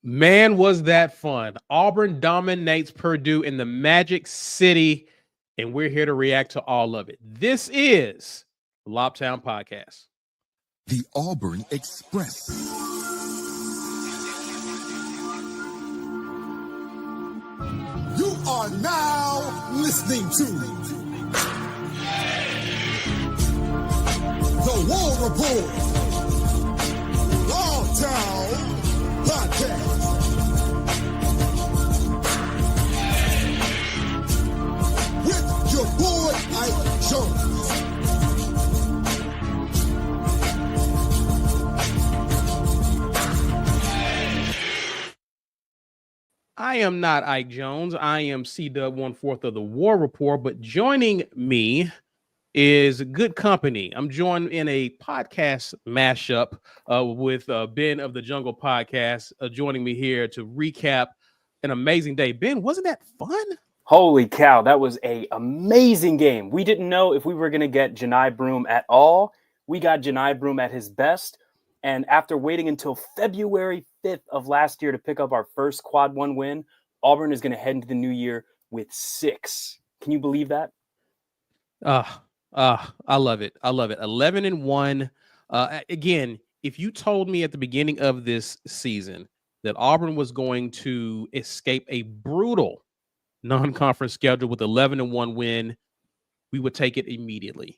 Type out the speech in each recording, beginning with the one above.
Man, was that fun. Auburn dominates Purdue in the Magic City, and we're here to react to all of it. This is the Lobtown Podcast. The Auburn Express. You are now listening to the War Report, Lobtown Podcast. With your boy Ike Jones. I am not Ike Jones. I am C-Dub 1/4 of the War Report, but joining me is good company. I'm joined in a podcast mashup with Ben of the Jungle Podcast, joining me here to recap an amazing day. Ben, wasn't that fun? Holy cow, that was an amazing game. We didn't know if we were going to get Johni Broome at all. We got Johni Broome at his best. And after waiting until February 5th of last year to pick up our first Quad 1 win, Auburn is going to head into the new year with 6. Can you believe that? I love it. I love it. 11-1. Again, if you told me at the beginning of this season that Auburn was going to escape a brutal non-conference schedule with 11-1 win, we would take it immediately.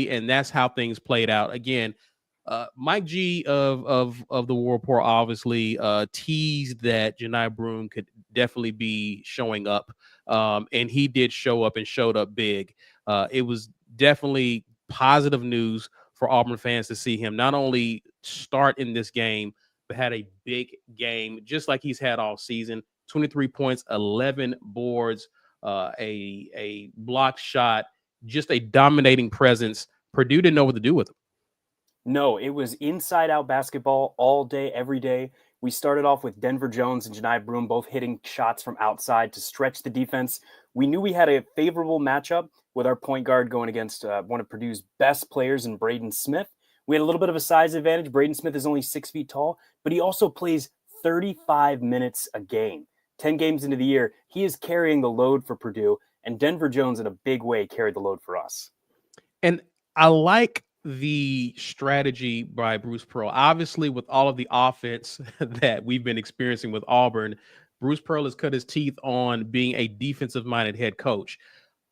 And that's how things played out. Again, Mike G of the War Report obviously teased that Johni Broome could definitely be showing up, and he did show up and showed up big. It was definitely positive news for Auburn fans to see him not only start in this game, but had a big game just like he's had all season. 23 points, 11 boards, a block shot, just a dominating presence. Purdue didn't know what to do with him. No, it was inside-out basketball all day, every day. We started off with Denver Jones and Johni Broome both hitting shots from outside to stretch the defense. We knew we had a favorable matchup with our point guard going against one of Purdue's best players in Braden Smith. We had a little bit of a size advantage. Braden Smith is only 6 feet tall, but he also plays 35 minutes a game. 10 games into the year, he is carrying the load for Purdue, and Denver Jones in a big way carried the load for us. And I like the strategy by Bruce Pearl. Obviously, with all of the offense that we've been experiencing with Auburn, Bruce Pearl has cut his teeth on being a defensive-minded head coach.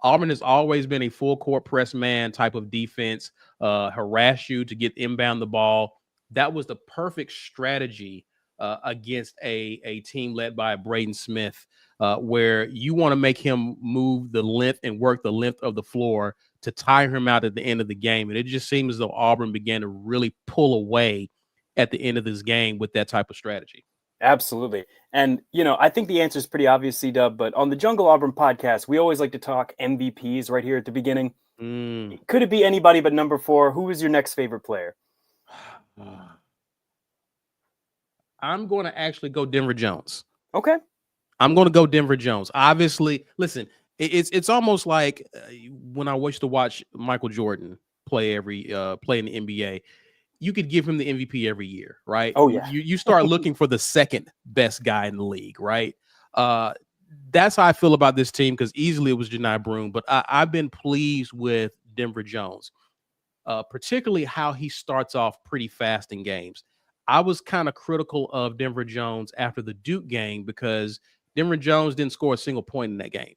Auburn has always been a full court press man type of defense, harass you to get inbound the ball. That was the perfect strategy against a team led by Braden Smith, where you want to make him move the length and work the length of the floor to tire him out at the end of the game. And it just seems as though Auburn began to really pull away at the end of this game with that type of strategy. Absolutely. And, I think the answer is pretty obvious, C-Dub, but on the Jungle Auburn podcast, we always like to talk MVPs right here at the beginning. Could it be anybody but number 4? Who is your next favorite player? I'm going to actually go Denver Jones. Okay. I'm going to go Denver Jones. Obviously, listen, it's almost like when I used to watch Michael Jordan play in the NBA. You could give him the MVP every year, right? Oh, yeah. You start looking for the second best guy in the league, right? That's how I feel about this team, because easily it was Johni Broome, but I've been pleased with Denver Jones, particularly how he starts off pretty fast in games. I was kind of critical of Denver Jones after the Duke game because Denver Jones didn't score a single point in that game.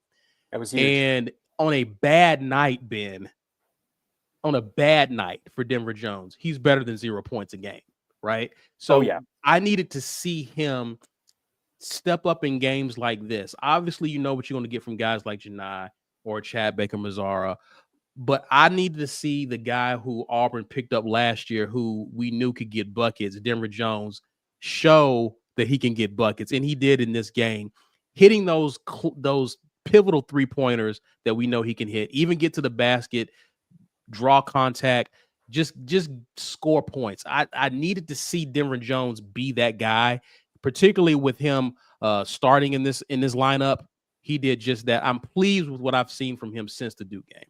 That was huge. And on a bad night, Ben, on a bad night for Denver Jones, he's better than 0 points a game, right? So I needed to see him step up in games like this. Obviously, you know what you're going to get from guys like Johni or Chad Baker-Mazara, but I needed to see the guy who Auburn picked up last year, who we knew could get buckets, Denver Jones, show that he can get buckets, and he did in this game, hitting those pivotal three-pointers that we know he can hit, even get to the basket, draw contact, just score points. I needed to see Denver Jones be that guy, particularly with him starting in this lineup. He did just that. I'm pleased with what I've seen from him since the Duke game.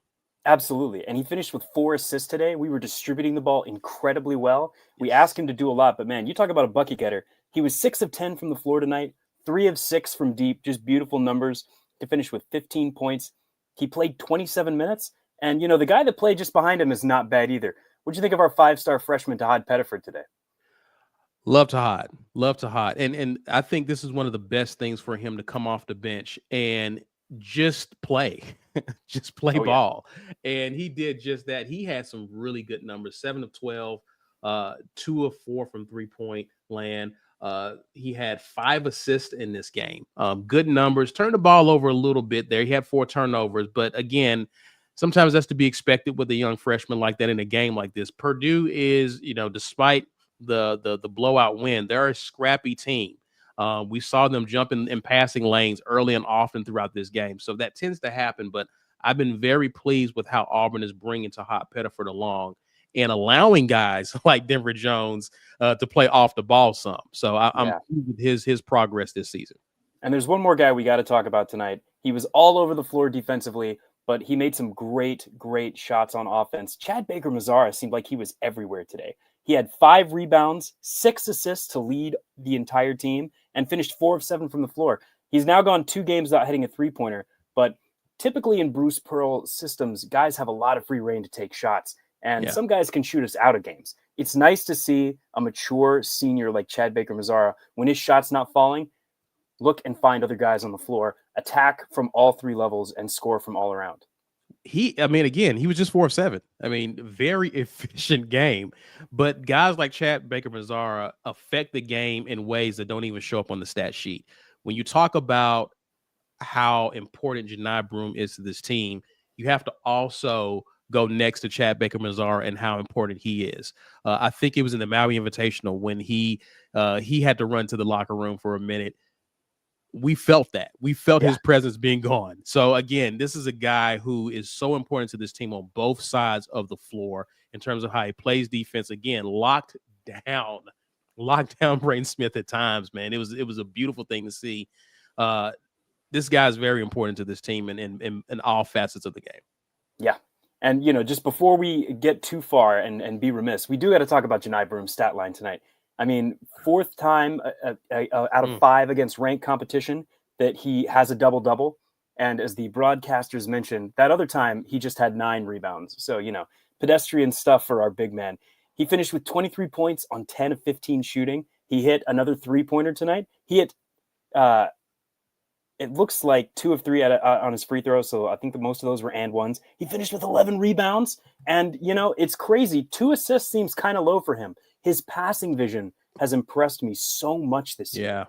Absolutely. And he finished with 4 assists today. We were distributing the ball incredibly well. We asked Yes. him to do a lot, but man, you talk about a bucket getter. He was 6 of 10 from the floor tonight, 3 of 6 from deep, just beautiful numbers to finish with 15 points. He played 27 minutes. And, the guy that played just behind him is not bad either. What'd you think of our 5-star freshman, Tahad Pettiford, today? Love to hot, love to hot, and I think this is one of the best things for him to come off the bench and just play, just play Oh, yeah. ball, and he did just that. He had some really good numbers: 7 of 12, 2 of 4 from 3-point land. He had 5 assists in this game. Good numbers. Turned the ball over a little bit there. He had 4 turnovers, but again, sometimes that's to be expected with a young freshman like that in a game like this. Purdue is, despite the blowout win, they're a scrappy team. We saw them jumping in passing lanes early and often throughout this game, so that tends to happen. But I've been very pleased with how Auburn is bringing Tahad Pettiford along and allowing guys like Denver Jones to play off the ball some. So I'm Yeah. pleased with his progress this season. And there's one more guy we got to talk about tonight. He was all over the floor defensively, but he made some great, great shots on offense. Chad Baker-Mazara seemed like he was everywhere today. He had 5 rebounds, 6 assists to lead the entire team, and finished 4 of 7 from the floor. He's now gone 2 games without hitting a three-pointer, but typically in Bruce Pearl systems, guys have a lot of free reign to take shots, and Yeah. some guys can shoot us out of games. It's nice to see a mature senior like Chad Baker-Mazara, when his shot's not falling, look and find other guys on the floor, attack from all 3 levels, and score from all around. Again, he was just 4 of 7. I mean, very efficient game. But guys like Chad Baker-Mazara affect the game in ways that don't even show up on the stat sheet. When you talk about how important Janai Broome is to this team, you have to also go next to Chad Baker-Mazara and how important he is. I think it was in the Maui Invitational when he had to run to the locker room for a minute. We felt that. We felt his presence being gone. So again, this is a guy who is so important to this team on both sides of the floor in terms of how he plays defense. Again, locked down Braden Smith at times, man. It was a beautiful thing to see. This guy is very important to this team in all facets of the game. Yeah. And, just before we get too far and be remiss, we do got to talk about Janai Broome's stat line tonight. I mean, 4th time out of 5 against ranked competition that he has a double-double. And as the broadcasters mentioned, that other time he just had 9 rebounds. So, pedestrian stuff for our big man. He finished with 23 points on 10 of 15 shooting. He hit another 3-pointer tonight. He hit, it looks like 2 of 3 on his free throws. So I think that most of those were and ones. He finished with 11 rebounds. And, it's crazy. 2 assists seems kind of low for him. His passing vision has impressed me so much this year.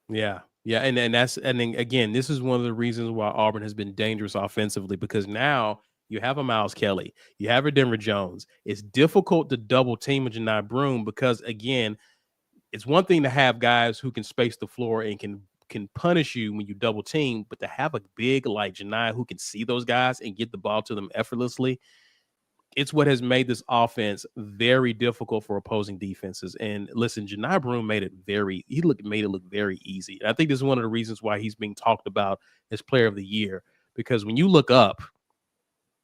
Yeah. And then again, this is one of the reasons why Auburn has been dangerous offensively, because now you have a Miles Kelly, you have a Denver Jones. It's difficult to double team with Janai Broome because, again, it's one thing to have guys who can space the floor and can punish you when you double team, but to have a big like Janai who can see those guys and get the ball to them effortlessly, it's what has made this offense very difficult for opposing defenses. And listen, Janai Broome made it look very easy. And I think this is one of the reasons why he's being talked about as player of the year, because when you look up,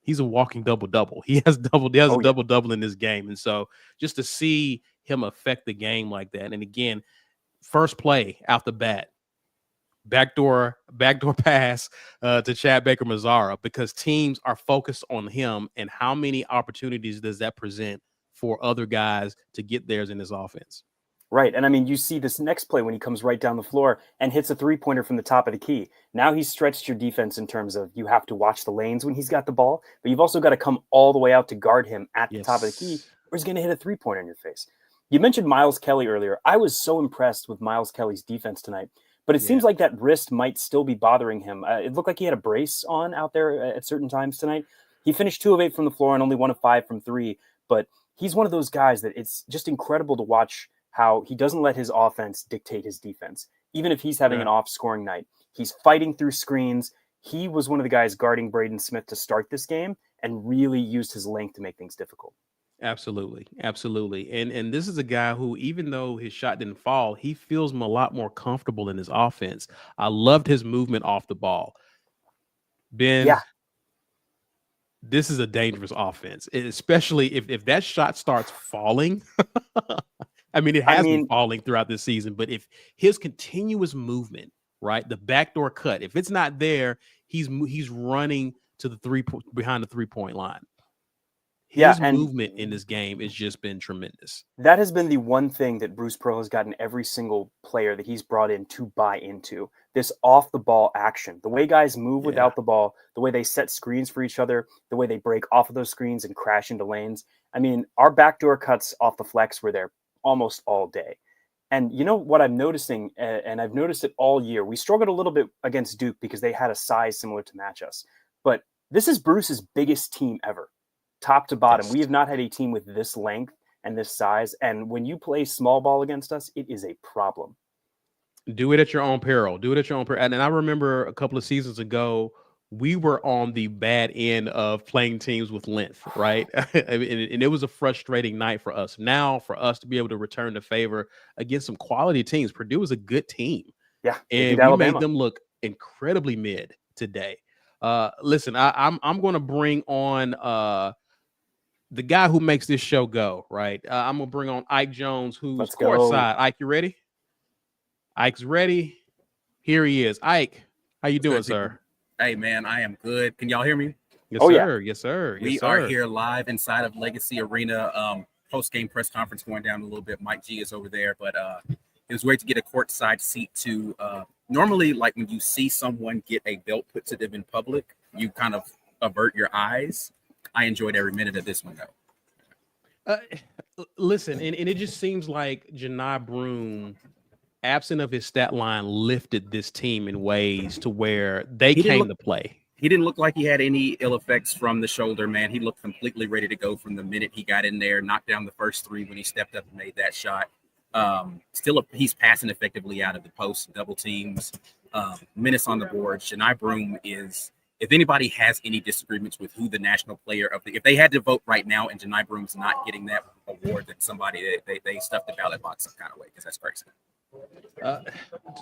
he's a walking double-double. He has a double-double in this game. And so just to see him affect the game like that. And again, first play out the bat, backdoor pass to Chad Baker-Mazara, because teams are focused on him and how many opportunities does that present for other guys to get theirs in this offense. Right. And I mean, you see this next play when he comes right down the floor and hits a 3-pointer from the top of the key. Now he's stretched your defense in terms of you have to watch the lanes when he's got the ball, but you've also got to come all the way out to guard him at the top of the key, or he's going to hit a 3-pointer in your face. You mentioned Miles Kelly earlier. I was so impressed with Miles Kelly's defense tonight, but it seems like that wrist might still be bothering him. It looked like he had a brace on out there at certain times tonight. He finished 2 of 8 from the floor and only 1 of 5 from 3, but he's one of those guys that it's just incredible to watch how he doesn't let his offense dictate his defense. Even if he's having an off-scoring night, he's fighting through screens. He was one of the guys guarding Braden Smith to start this game and really used his length to make things difficult. Absolutely. And this is a guy who, even though his shot didn't fall, he feels a lot more comfortable in his offense. I loved his movement off the ball. Ben, this is a dangerous offense, especially if that shot starts falling. I mean, it I has been mean, falling throughout this season, but if his continuous movement, right, the backdoor cut, if it's not there, he's running to the behind the 3-point line. yeah, His and movement in this game has just been tremendous. that has been the one thing that Bruce Pearl has gotten every single player that he's brought in to buy into. This off the ball action. The way guys move Yeah. without the ball, the way they set screens for each other, the way they break off of those screens and crash into lanes. I mean, our backdoor cuts off the flex were there almost all day. And you know what I'm noticing, and I've noticed it all year, we struggled a little bit against Duke because they had a size similar to match us. But this is Bruce's biggest team ever, top to bottom. Yes. We have not had a team with this length and this size. And when you play small ball against us, it is a problem. Do it at your own peril. Do it at your own peril. And I remember a couple of seasons ago, we were on the bad end of playing teams with length, right? and it was a frustrating night for us. Now, for us to be able to return the favor against some quality teams, Purdue is a good team. Yeah, And we made them look incredibly mid today. Listen, I'm going to bring on the guy who makes this show go, right? I'm going to bring on Ike Jones, who's courtside. Ike, you ready? Ike's ready. Here he is. Ike, how you doing, sir? Hey, man, I am good. Can y'all hear me? Yes, sir. Yeah. Yes, sir. We are here live inside of Legacy Arena. Post-game press conference going down a little bit. Mike G is over there, but it was great to get a courtside seat to normally, like when you see someone get a belt put to them in public, you kind of avert your eyes. I enjoyed every minute of this one, though. Listen, and it just seems like Janai Broome, absent of his stat line, lifted this team in ways to where they came to play. He didn't look like he had any ill effects from the shoulder, man. He looked completely ready to go from the minute he got in there, knocked down the first three when he stepped up and made that shot. He's passing effectively out of the post, double teams, minutes on the board. Janai Broome is, if anybody has any disagreements with who the national player of the, if they had to vote right now and Janai Broome's not getting that award, then somebody, they stuffed the ballot box some kind of way, because that's crazy.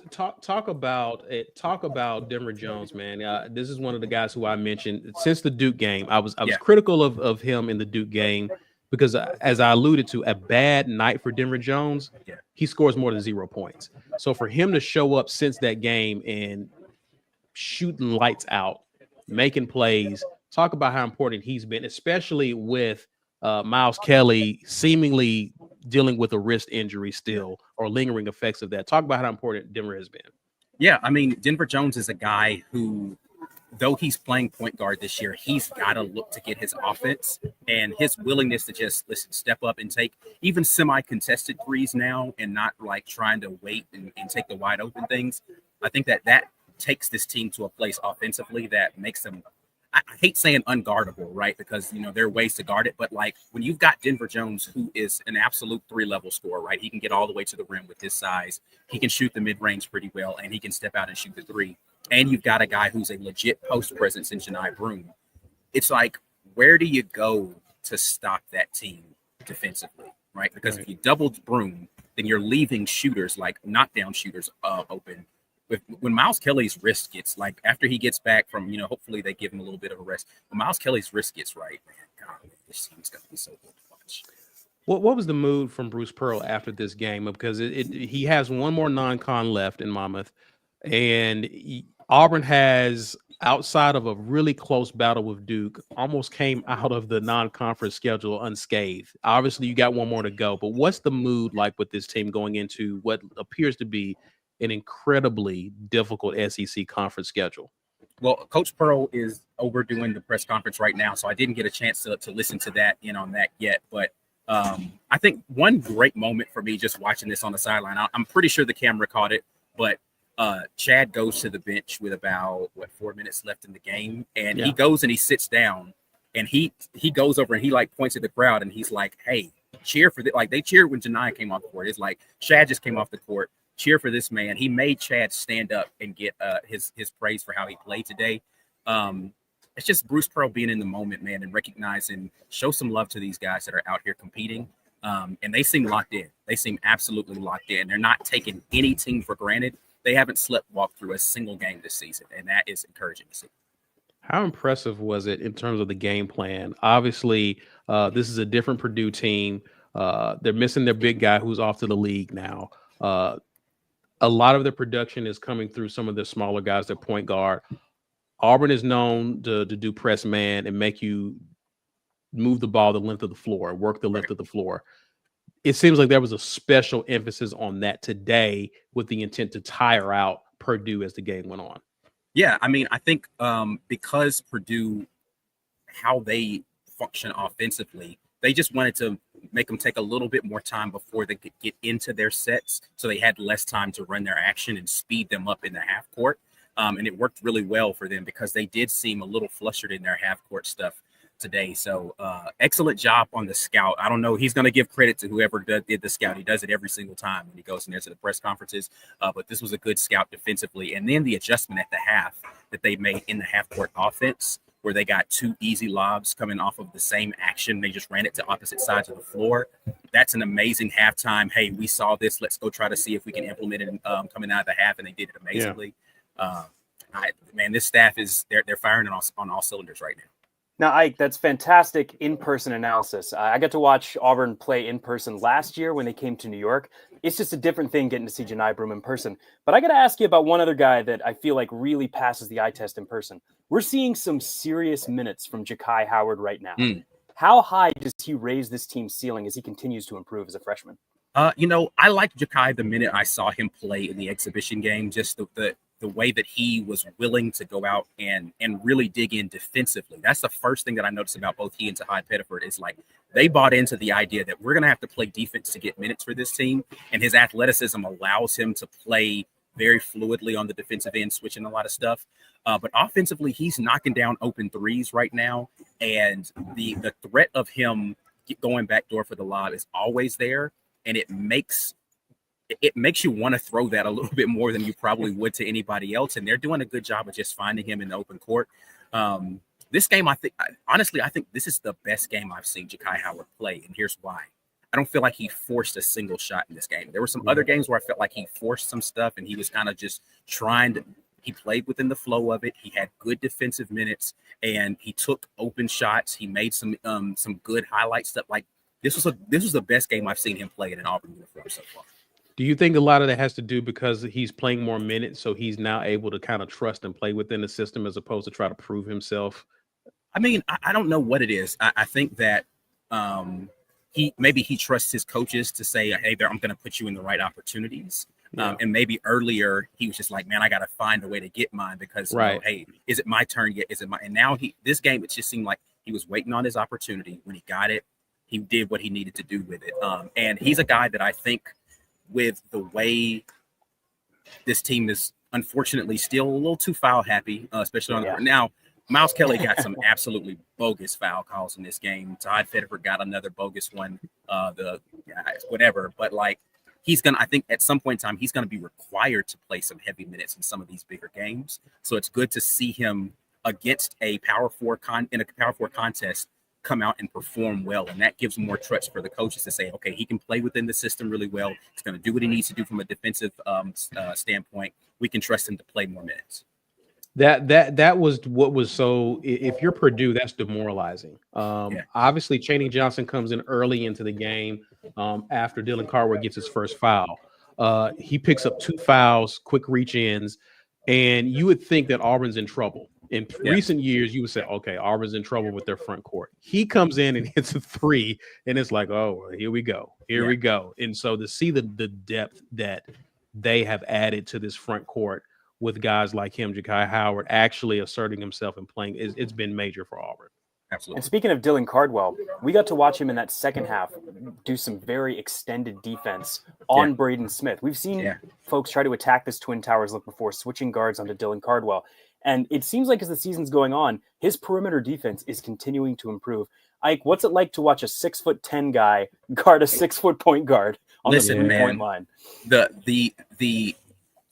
Talk about Denver Jones, man. This is one of the guys who I mentioned since the Duke game. I was critical of him in the Duke game because, as I alluded to, a bad night for Denver Jones. He scores more than 0 points. So for him to show up since that game and shooting lights out, making plays, talk about how important he's been, especially with Miles Kelly seemingly dealing with a wrist injury still or lingering effects of that. Talk about how important Denver has been. Yeah, I mean, Denver Jones is a guy who, though he's playing point guard this year, he's got to look to get his offense, and his willingness to just step up and take even semi-contested threes now and not like trying to wait and take the wide open things. I think that takes this team to a place offensively that makes them, I hate saying unguardable, right? Because, there are ways to guard it. But, like, when you've got Denver Jones, who is an absolute three-level scorer, right? He can get all the way to the rim with his size. He can shoot the mid-range pretty well, and he can step out and shoot the three. And you've got a guy who's a legit post presence in Janai Broome. It's like, where do you go to stop that team defensively, right? Because if you doubled Broome, then you're leaving shooters, like knockdown shooters, open. When Miles Kelly's wrist gets, like, after he gets back from, hopefully they give him a little bit of a rest. When Miles Kelly's wrist gets right, man, God, this team's going to be so good to watch. What was the mood from Bruce Pearl after this game? Because he has one more non-con left in Monmouth, and Auburn has, outside of a really close battle with Duke, almost came out of the non-conference schedule unscathed. Obviously, you got one more to go, but what's the mood like with this team going into what appears to be an incredibly difficult SEC conference schedule? Well, Coach Pearl is overdoing the press conference right now, so I didn't get a chance to listen to that on that yet. But I think one great moment for me just watching this on the sideline, I'm pretty sure the camera caught it, but Chad goes to the bench with about 4 minutes left in the game, and he goes and he sits down, and he goes over and he like points at the crowd, and he's like, "Hey, cheer for like they cheered when Janai came off the court. It's like Chad just came off the court. Cheer for this man." He made Chad stand up and get his praise for how he played today. It's just Bruce Pearl being in the moment, man, and recognizing, show some love to these guys that are out here competing. And they seem locked in. They seem absolutely locked in. They're not taking any team for granted. They haven't walked through a single game this season, and that is encouraging to see. How impressive was it in terms of the game plan? Obviously, this is a different Purdue team. They're missing their big guy who's off to the league now. Uh, a lot of their production is coming through some of the smaller guys, their point guard. Auburn is known to do press man and make you move the ball the length of the floor, work the length of the floor. It seems like there was a special emphasis on that today with the intent to tire out Purdue as the game went on. Yeah, I mean, I think because Purdue, how they function offensively, they just wanted to make them take a little bit more time before they could get into their sets, so they had less time to run their action and speed them up in the half court. And it worked really well for them because they did seem a little flustered in their half court stuff today. So excellent job on the scout. I don't know. He's going to give credit to whoever did the scout. He does it every single time when he goes in there to the press conferences. But this was a good scout defensively. And then the adjustment at the half that they made in the half court offense, where they got 2 easy lobs coming off of the same action. They just ran it to opposite sides of the floor. That's an amazing halftime. Hey, we saw this. Let's go try to see if we can implement it coming out of the half. And they did it amazingly. Yeah. Man, this staff they're firing on all cylinders right now. Now, Ike, that's fantastic in-person analysis. I got to watch Auburn play in person last year when they came to New York. It's just a different thing getting to see Janai Broome in person. But I got to ask you about one other guy that I feel like really passes the eye test in person. We're seeing some serious minutes from Ja'Kai Howard right now. How high does he raise this team's ceiling as he continues to improve as a freshman? I liked Ja'Kai the minute I saw him play in the exhibition game, just the way that he was willing to go out and really dig in defensively. That's the first thing that I noticed about both he and Tahad Pettiford is like they bought into the idea that we're going to have to play defense to get minutes for this team. And his athleticism allows him to play very fluidly on the defensive end, switching a lot of stuff. But offensively, he's knocking down open threes right now. And the threat of him going backdoor for the lob is always there. And it makes you want to throw that a little bit more than you probably would to anybody else. And they're doing a good job of just finding him in the open court. This game, I think this is the best game I've seen Ja'Kai Howard play. And here's why. I don't feel like he forced a single shot in this game. There were some other games where I felt like he forced some stuff and he was kind of just he played within the flow of it. He had good defensive minutes and he took open shots. He made some good highlight stuff. Like this was the best game I've seen him play in an Auburn uniform so far. Do you think a lot of that has to do because he's playing more minutes, so he's now able to kind of trust and play within the system as opposed to try to prove himself? I mean, I don't know what it is. I think that he trusts his coaches to say, hey, I'm going to put you in the right opportunities. Yeah. And maybe earlier he was just like, man, I got to find a way to get mine because, hey, is it my turn yet? Is it my? And now this game, it just seemed like he was waiting on his opportunity. When he got it, he did what he needed to do with it. And he's a guy that I think, with the way this team is unfortunately still a little too foul happy, especially on now. Miles Kelly got some absolutely bogus foul calls in this game. Todd Pettiford got another bogus one. Whatever, but like I think at some point in time he's going to be required to play some heavy minutes in some of these bigger games. So it's good to see him against a Power Four in a Power Four contest come out and perform well, and that gives more trust for the coaches to say, okay, he can play within the system really well. He's going to do what he needs to do from a defensive standpoint. We can trust him to play more minutes. That was what was so. If you're Purdue, that's demoralizing. Obviously, Channing Johnson comes in early into the game after Dylan Cardwell gets his first foul. He picks up 2 fouls, quick reach ins, and you would think that Auburn's in trouble. In recent years, you would say, okay, Auburn's in trouble with their front court. He comes in and hits a 3, and it's like, oh, here we go. Here we go. And so to see the depth that they have added to this front court with guys like him, Ja'Kai Howard, actually asserting himself and playing, it's been major for Auburn. Absolutely. And speaking of Dylan Cardwell, we got to watch him in that second half do some very extended defense on Braden Smith. We've seen folks try to attack this Twin Towers look before, switching guards onto Dylan Cardwell. And it seems like as the season's going on, his perimeter defense is continuing to improve. Ike, what's it like to watch a 6'10" guy guard a 6-foot point guard on the 3-point line?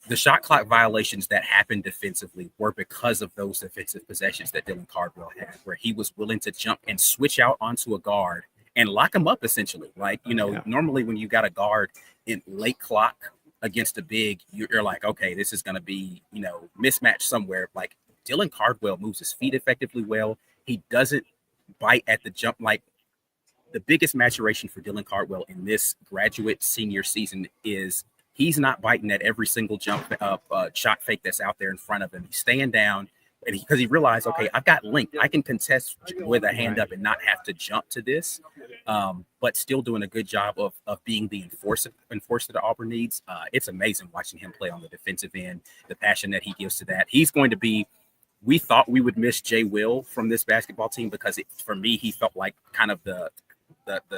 The shot clock violations that happened defensively were because of those defensive possessions that Dylan Cardwell had, where he was willing to jump and switch out onto a guard and lock him up essentially. Like, normally when you got a guard in late clock against a big, you're like, okay, this is going to be, mismatch somewhere. Like Dylan Cardwell moves his feet effectively well. He doesn't bite at the jump. Like, the biggest maturation for Dylan Cardwell in this graduate senior season is he's not biting at every single jump shot fake that's out there in front of him. He's staying down, and because he realized, okay, I've got length. I can contest with a hand up and not have to jump to this, but still doing a good job of being the enforcer that Auburn needs. It's amazing watching him play on the defensive end, the passion that he gives to that. He's going to be – we thought we would miss Jay Will from this basketball team because, for me, he felt like kind of the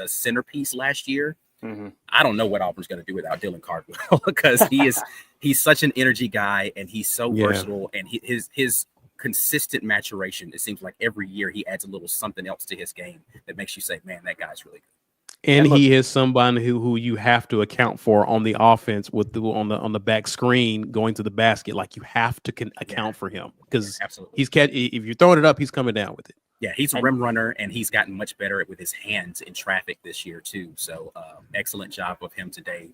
centerpiece last year. Mm-hmm. I don't know what Auburn's going to do without Dylan Cardwell because he's such an energy guy and he's so versatile, and his consistent maturation. It seems like every year he adds a little something else to his game that makes you say, man, that guy's really good. And he is somebody who you have to account for on the offense on the back screen going to the basket. Like, you have to account for him because if you're throwing it up, he's coming down with it. Yeah, he's a rim runner, and he's gotten much better with his hands in traffic this year too. So excellent job of him today,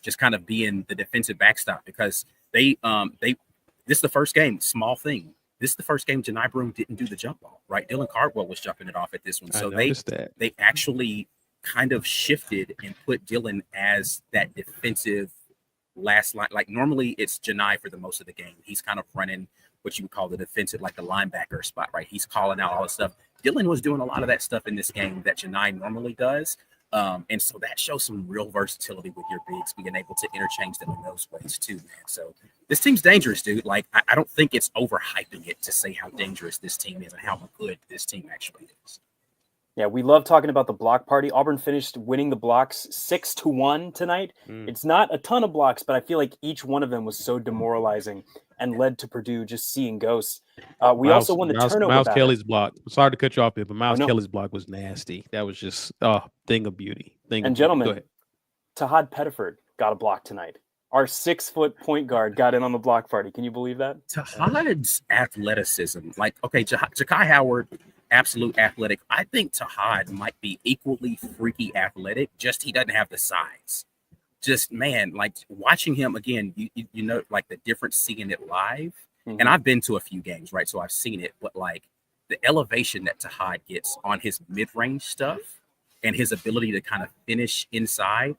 just kind of being the defensive backstop because this is the first game. Small thing. This is the first game Janai Broome didn't do the jump ball. Right, Dylan Cardwell was jumping it off at this one. So they actually kind of shifted and put Dylan as that defensive last line. Like, normally it's Janai for the most of the game. He's kind of running what you would call the defensive, like the linebacker spot, right? He's calling out all this stuff. Dylan was doing a lot of that stuff in this game that Janai normally does. And so that shows some real versatility with your bigs, being able to interchange them in those ways too, man. So this team's dangerous, dude. Like, I don't think it's overhyping it to say how dangerous this team is and how good this team actually is. Yeah, we love talking about the block party. Auburn finished winning the blocks 6-1 tonight. It's not a ton of blocks, but I feel like each one of them was so demoralizing and led to Purdue just seeing ghosts. We also won the turnover Miles battle. Kelly's block. Sorry to cut you off here, but Miles Kelly's block was nasty. That was just thing of beauty. Gentlemen, Tahad Pettiford got a block tonight. Our 6-foot point guard got in on the block party. Can you believe that? Tahad's athleticism, like, okay, Ja'Kai Howard, absolute athletic. I think Tahad might be equally freaky athletic, just he doesn't have the size. Just, man, like, watching him again, you know, like, the difference seeing it live. And I've been to a few games, right? So I've seen it, but like the elevation that Tahad gets on his mid-range stuff and his ability to kind of finish inside.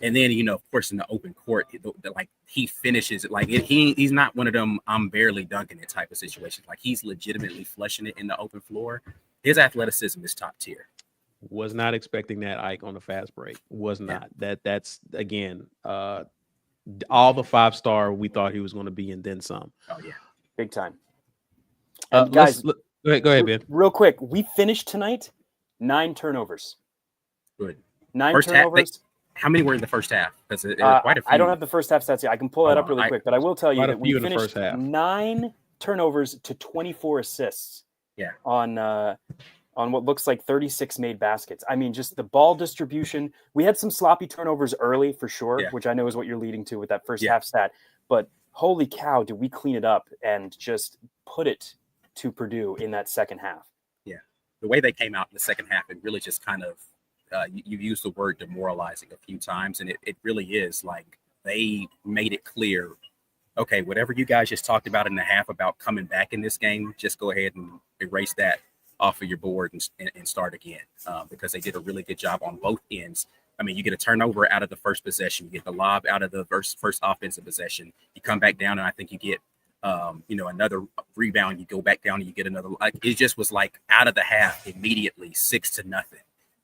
And then, you know, of course, in the open court, like, he finishes it. Like, he's not one of them I'm barely dunking it type of situations. Like, he's legitimately flushing it in the open floor. His athleticism is top tier. Was not expecting that, Ike, on the fast break. Was not. That's again, all the 5-star we thought he was going to be, and then some. Oh, yeah. Big time. Guys, go ahead, Ben. Real quick, we finished tonight 9 turnovers. Good. 9 first turnovers. How many were in the first half? Because it was quite a few. I don't have the first half stats yet. I can pull that up really quick, but I will tell you that we finished 9 turnovers to 24 assists. Yeah. On what looks like 36 made baskets. I mean, just the ball distribution. We had some sloppy turnovers early for sure, which I know is what you're leading to with that first half stat. But holy cow, did we clean it up and just put it to Purdue in that second half? Yeah. The way they came out in the second half, it really just kind of, you used the word demoralizing a few times, and it really is like they made it clear, okay, whatever you guys just talked about in the half about coming back in this game, just go ahead and erase that off of your board and start again, because they did a really good job on both ends. I mean, you get a turnover out of the first possession, you get the lob out of the first offensive possession, you come back down, and I think you get another rebound, you go back down and you get another. Like, it just was like out of the half immediately 6-0,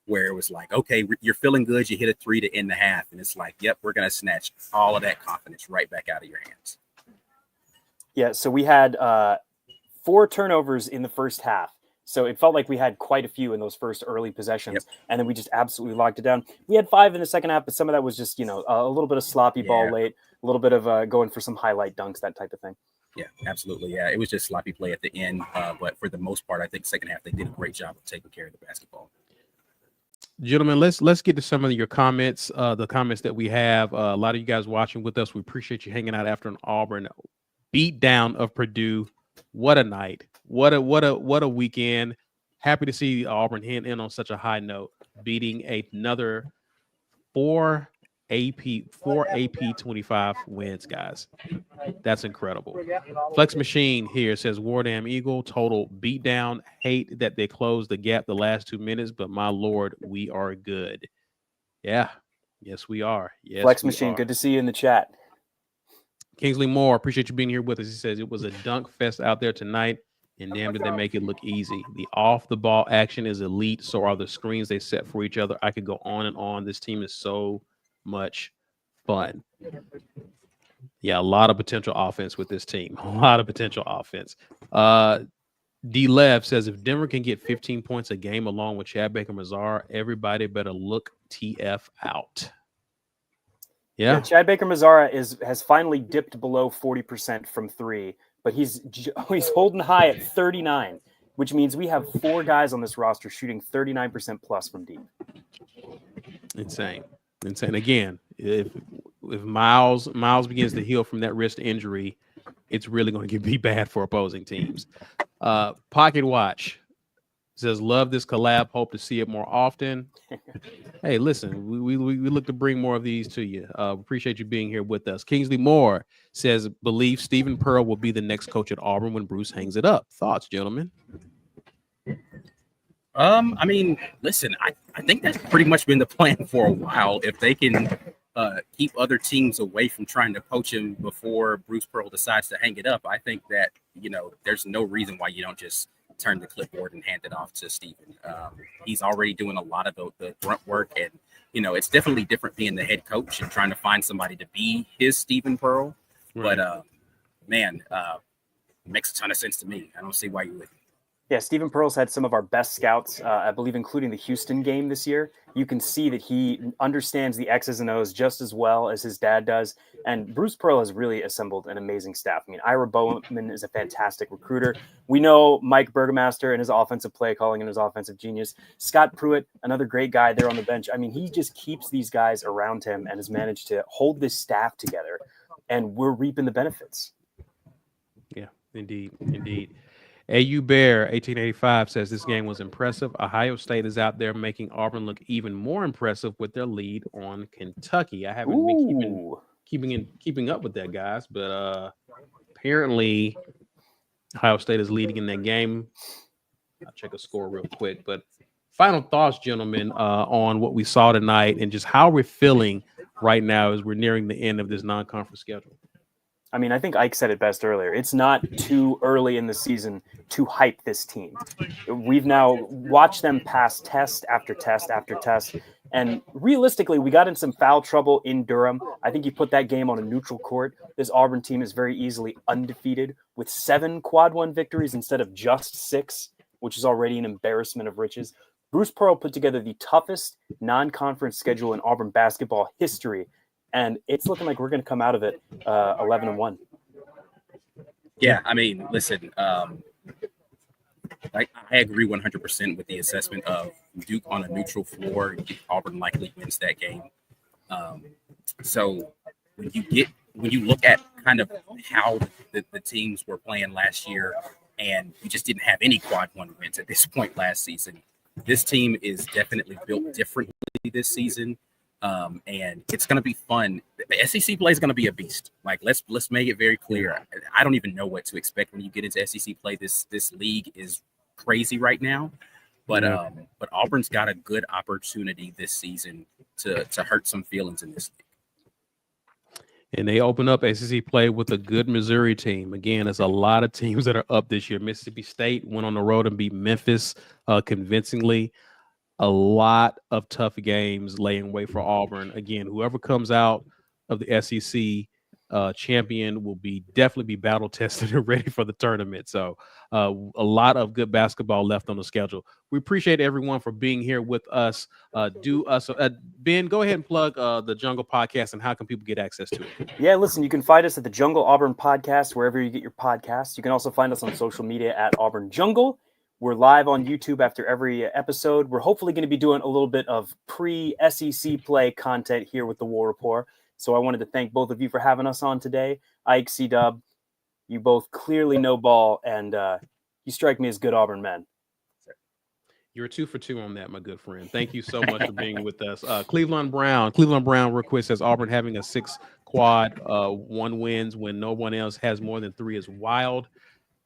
where it was like, okay, you're feeling good, you hit a 3 to end the half, and it's like, yep, we're going to snatch all of that confidence right back out of your hands. Yeah, so we had 4 turnovers in the first half. So it felt like we had quite a few in those first early possessions, and then we just absolutely locked it down. We had 5 in the second half, but some of that was just, a little bit of sloppy ball late, a little bit of going for some highlight dunks, that type of thing. Yeah, absolutely. Yeah, it was just sloppy play at the end, but for the most part, I think second half they did a great job of taking care of the basketball. Gentlemen, let's get to some of your comments. The comments that we have. A lot of you guys watching with us. We appreciate you hanging out after an Auburn beat down of Purdue. What a night! What a weekend! Happy to see Auburn end on such a high note, beating another 4 4 AP 25 wins, guys. That's incredible. Flex Machine here says Wardam Eagle, total beatdown. Hate that they closed the gap the last 2 minutes, but my Lord, we are good. Yeah. Yes, we are. Yes, Flex we Machine, are. good to see you in the chat. Kingsley Moore, appreciate you being here with us. He says it was a dunk fest out there tonight, and damn did they make it look easy. The off-the-ball action is elite, so are the screens they set for each other. I could go on and on. This team is so much fun. Yeah, a lot of potential offense with this team. A lot of potential offense. D. Lev says if Denver can get 15 points a game along with Chad Baker-Mazara, everybody better look TF out. Yeah, Chad Baker-Mazara has finally dipped below 40% from three, but he's holding high at 39, which means we have 4 guys on this roster shooting 39% plus from deep. insane. Again, if Miles begins to heal from that wrist injury, it's really going to be bad for opposing teams. Pocket Watch says, love this collab. Hope to see it more often. Hey, listen, we look to bring more of these to you. Appreciate you being here with us. Kingsley Moore says, believe Stephen Pearl will be the next coach at Auburn when Bruce hangs it up. Thoughts, gentlemen? I mean, listen, I think that's pretty much been the plan for a while. If they can keep other teams away from trying to poach him before Bruce Pearl decides to hang it up, I think that, there's no reason why you don't just turn the clipboard and hand it off to Stephen. He's already doing a lot of the grunt work, and, it's definitely different being the head coach and trying to find somebody to be his Stephen Pearl. Right. But, man, it makes a ton of sense to me. I don't see why you wouldn't. Yeah, Stephen Pearl's had some of our best scouts, I believe, including the Houston game this year. You can see that he understands the X's and O's just as well as his dad does. And Bruce Pearl has really assembled an amazing staff. I mean, Ira Bowman is a fantastic recruiter. We know Mike Burgomaster and his offensive play calling and his offensive genius. Scott Pruitt, another great guy there on the bench. I mean, he just keeps these guys around him and has managed to hold this staff together. And we're reaping the benefits. Yeah, indeed. AU Bear 1885 says this game was impressive. Ohio State is out there making Auburn look even more impressive with their lead on Kentucky. I haven't been keeping up with that, guys, but apparently Ohio State is leading in that game. I'll check a score real quick. But final thoughts, gentlemen, on what we saw tonight and just how we're feeling right now as we're nearing the end of this non-conference schedule. I mean, I think Ike said it best earlier. It's not too early in the season to hype this team. We've now watched them pass test after test after test. And realistically, we got in some foul trouble in Durham. I think you put that game on a neutral court. This Auburn team is very easily undefeated with 7 quad one victories instead of just 6, which is already an embarrassment of riches. Bruce Pearl put together the toughest non-conference schedule in Auburn basketball history. And it's looking like we're going to come out of it 11-1. Yeah, I mean, listen, I agree 100% with the assessment of Duke on a neutral floor. Auburn likely wins that game. So when you look at kind of how the teams were playing last year, and you just didn't have any quad one wins at this point last season, this team is definitely built differently this season. And it's going to be fun. The SEC play is going to be a beast. Like, let's make it very clear. I don't even know what to expect when you get into SEC play. This league is crazy right now, but Auburn's got a good opportunity this season to hurt some feelings in this league. And they open up SEC play with a good Missouri team. Again, there's a lot of teams that are up this year. Mississippi State went on the road and beat Memphis convincingly. A lot of tough games laying way for Auburn. Again, whoever comes out of the SEC champion will definitely be battle tested and ready for the tournament. So a lot of good basketball left on the schedule. We appreciate everyone for being here with us. Ben, go ahead and plug the Jungle Podcast, and how can people get access to it? Yeah, listen, you can find us at the Jungle Auburn Podcast, wherever you get your podcasts. You can also find us on social media at Auburn Jungle. We're live on YouTube after every episode. We're hopefully going to be doing a little bit of pre-SEC play content here with the War Report. So I wanted to thank both of you for having us on today. Ike, C-Dub, you both clearly know ball, and you strike me as good Auburn men. You're 2 for 2 on that, my good friend. Thank you so much for being with us. Cleveland Brown, real quick, says Auburn having a 6 quad, 1 wins when no one else has more than 3 is wild.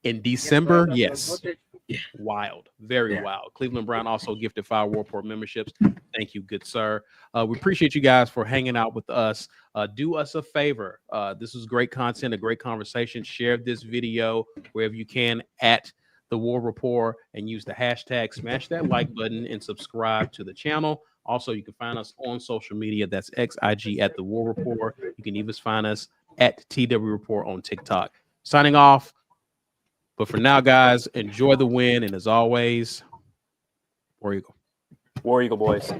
In December, yes. Wild, very wild. Cleveland Brown also gifted 5 Warport memberships. Thank you, good sir. We appreciate you guys for hanging out with us. Do us a favor. This is great content, a great conversation. Share this video wherever you can at The War Report and use the hashtag, smash that like button and subscribe to the channel. Also, you can find us on social media. That's XIG at The War Report. You can even find us at TW Report on TikTok. Signing off. But for now, guys, enjoy the win. And as always, War Eagle. War Eagle boys.